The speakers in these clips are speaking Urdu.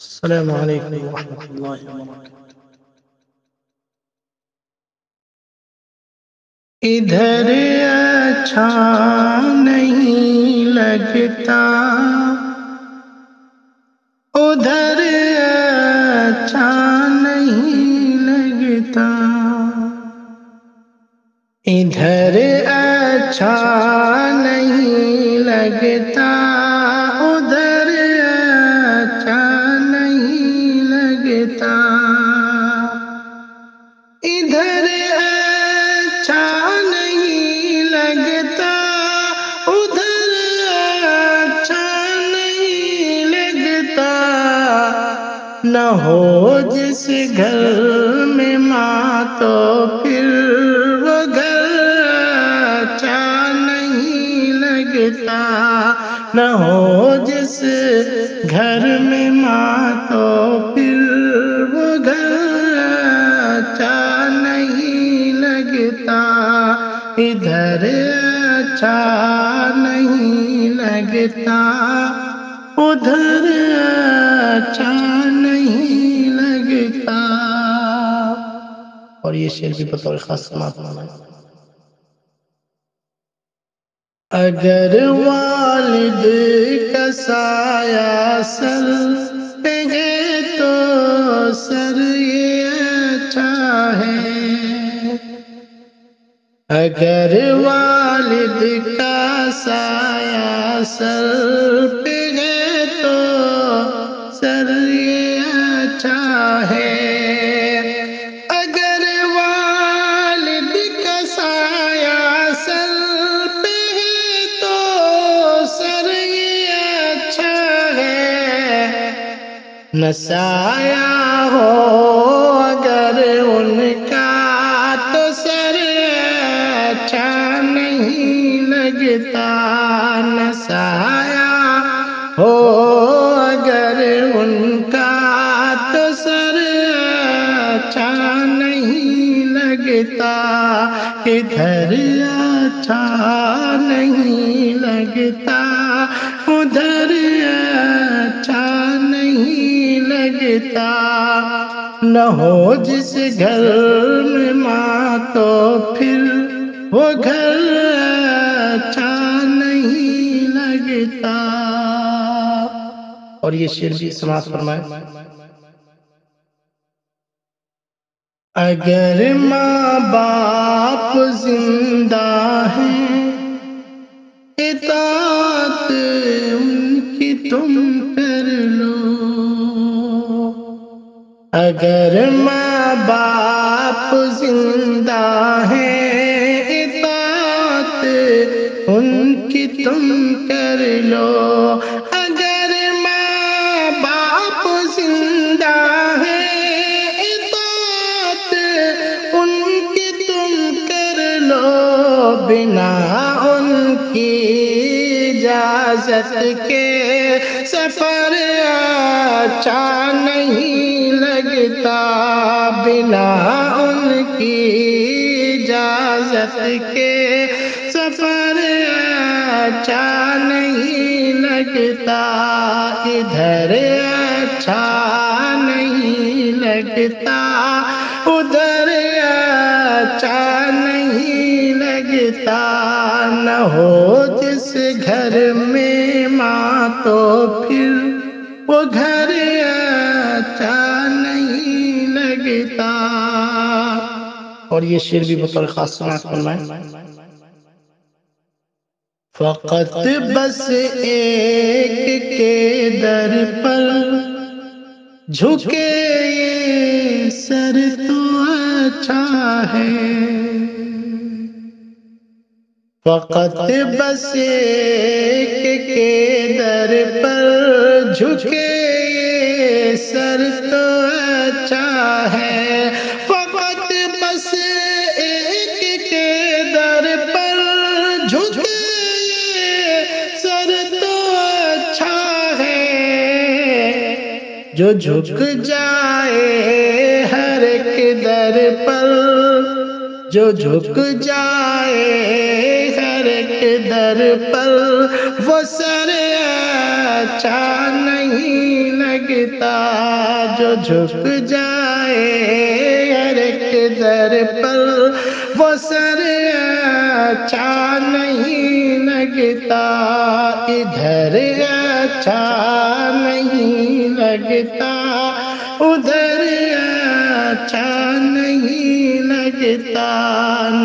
السلام علیکم ورحمۃ اللہ وبرکاتہ۔ ادھر اچھا نہیں لگتا، ادھر اچھا نہیں لگتا، ادھر اچھا نہیں لگتا، ادھر اچھا نہیں لگتا، ادھر اچھا نہیں لگتا، ادھر اچھا نہیں لگتا، نہ ہو جس گھر میں ماں تو پھر وہ گھر اچھا نہیں لگتا، نہ ہو جس گھر میں ماں تو پھر وہ گھر اچھا نہیں لگتا، ادھر اچھا نہیں لگتا، ادھر اچھا نہیں لگتا۔ اور یہ شعر بھی بطور خاص سماعت فرمائیں۔ اگر والد کا سایہ سر پہ ہے تو سر یہ اچھا ہے، اگر والد کا سایہ سر پہ ہے تو سر یہ اچھا ہے، اگر والد کا سایہ سر پہ ہے تو سر یہ اچھا ہے، نہ سایہ ہو اگر ان کا تو سر اچھا نہیں لگتا، نہ سایہ ہو اگر ان کا تو سر اچھا نہیں لگتا، ادھر اچھا نہیں لگتا، ادھر اچھا نہیں لگتا، نہ ہو جس گھر میں ماں تو پھر وہ گھر اچھا نہیں لگتا۔ اور یہ شعر بھی سماعت فرمائیں۔ اگر ماں باپ زندہ ہیں اطاعت ان کی تم کر لو، اگر ماں باپ زندہ ہیں اطاعت ان کی تم کر لو، اگر ماں باپ زندہ ہیں اطاعت ان کی تم کر لو، بنا ان کی اجازت کے سفر اچھا نہیں لگتا، بنا ان کی اجازت کے سفر اچھا نہیں لگتا، ادھر اچھا نہیں لگتا، ادھر اچھا نہیں لگتا، نہ ہو جس گھر میں ماں تو پھر وہ گھر اچھا نہیں لگتا۔ اور یہ شعر بھی بطور خاص سماعت فرمائیں۔ فقط بس ایک کے در پر جھکے یہ سر تو اچھا ہے، فقط بس ایک کے در پر جھکے یہ سر تو اچھا ہے، فقط بس ایک کے در پر جھکے یہ سر تو اچھا ہے، جو جھک جائے ہر ایک در پر، جو جھک جائے ہر ایک در پر وہ سر اچھا نہیں لگتا، جو جھک جائے ہر ایک در پر وہ سر اچھا نہیں لگتا، ادھر اچھا نہیں لگتا، ادھر اچھا نہیں لگتا،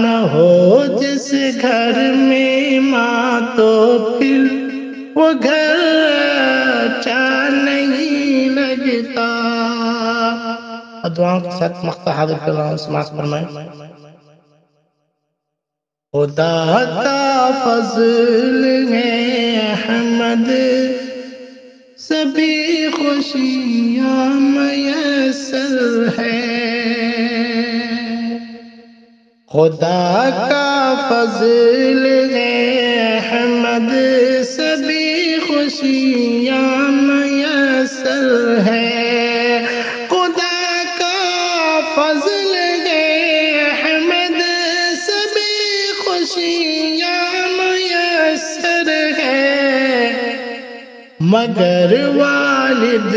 نہ ہو جس گھر میں ماں تو پھر وہ گھر اچھا نہیں لگتا۔ دعاؤں کے ساتھ مقطع حاضر کر رہا ہوں، سماعت فرمائیں۔ خدا کا فضل ہے احمد، سبھی خوشیاں میسر ہے، خدا کا فضل ہے احمد، سبھی خوشیاں میسر ہے، خدا کا فضل ہے احمد، سبھی خوشیاں میسر ہے، مگر والد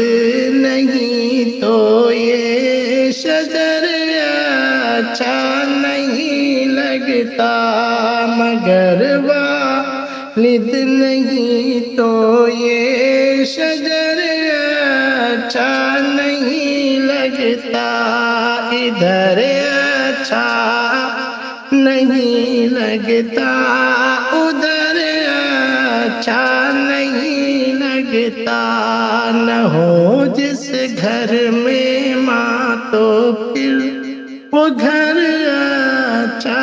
نہیں تو یہ شجر اچھا نہیں لگتا، مگر والد نہیں تو یہ شجر اچھا نہیں لگتا، ادھر اچھا نہیں لگتا، ادھر اچھا نہیں لگتا، نہ ہو جس گھر میں ماں تو پھر وہ گھر اچھا